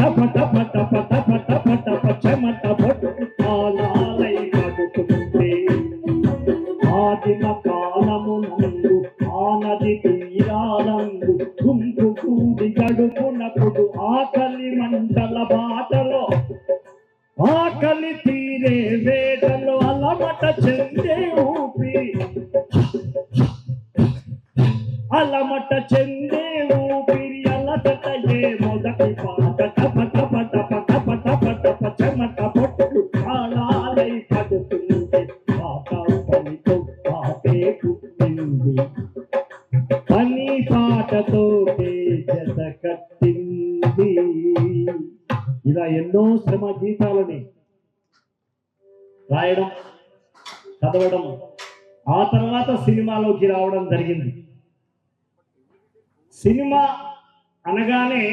టప టప టప టప టప టప చెమట బొట్టు తాళాలై పడుతుంటే ఆదిమ కాలము నందు ఆనది తీరాలందు గుంపు కూడి గడుపునప్పుడు ఆకలి మంటల బాటలో ఆకలి తీరే వేటలో అలమట చెందే ఊపిరి అలమట చెందే ఊపిరి అలసటయే మొదటి పాట టప టప టప టప టప టప చెమట బొట్టు తాళాలై పడుతుంది పాట పనితో పాటే పుట్టింది పని పాటతో జత కట్టింది. ఇలా ఎన్నో శ్రమ గీతాలని రాయడం చదవడం ఆ తర్వాత సినిమాలోకి రావడం జరిగింది. సినిమా అనగానే